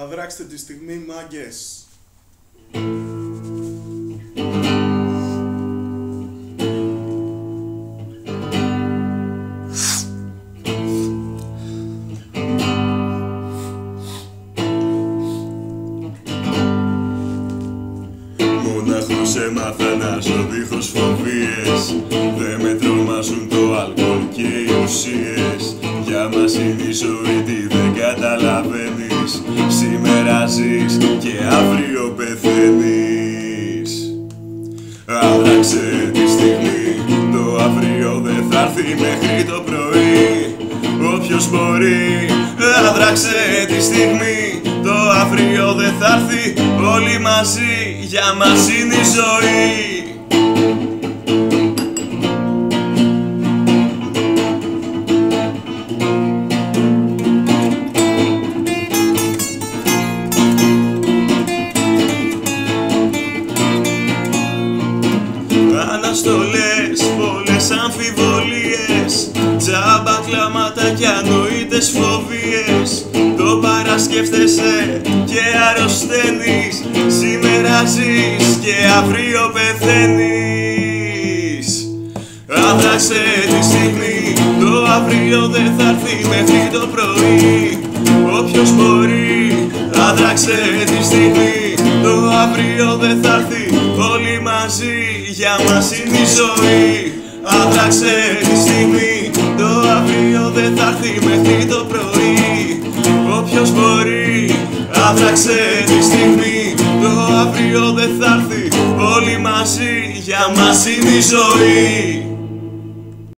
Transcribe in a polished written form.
Αδράξτε τη στιγμή, μάγκες. Μονάχος έμαθα να ζω δίχως φοβίες. Δε με τρομάζουν το αλκοόλ και οι ουσίες. Για μας είναι η ζωή, τι δεν καταλαβαίνεις. Σήμερα ζεις και αύριο πεθαίνεις. Άδραξε τη στιγμή, το αύριο δεν θα έρθει μέχρι το πρωί. Όποιος μπορεί, άδραξε τη στιγμή, το αύριο δεν θα έρθει. Όλοι μαζί, για μας είναι η ζωή. Αναστολές, πολλές αμφιβολίες, τζάμπα κλάματα κι ανοήτες φοβίες. Το παρασκέφτεσαι και αρρωσταίνεις. Σήμερα ζεις και αύριο πεθαίνεις. Άδραξε τη στιγμή, το αύριο δεν θα έρθει μέχρι το πρωί. Όποιος μπορεί, άδραξε τη στιγμή, το αύριο δεν θα έρθει. Όλοι μαζί, για μας είναι η ζωή. Άδραξε τη στιγμή, το αύριο δεν θα έρθει μέχρι το πρωί. Όποιος μπορεί, άδραξε τη στιγμή, το αύριο δεν θα έρθει. Όλοι μαζί, για μας είναι η ζωή.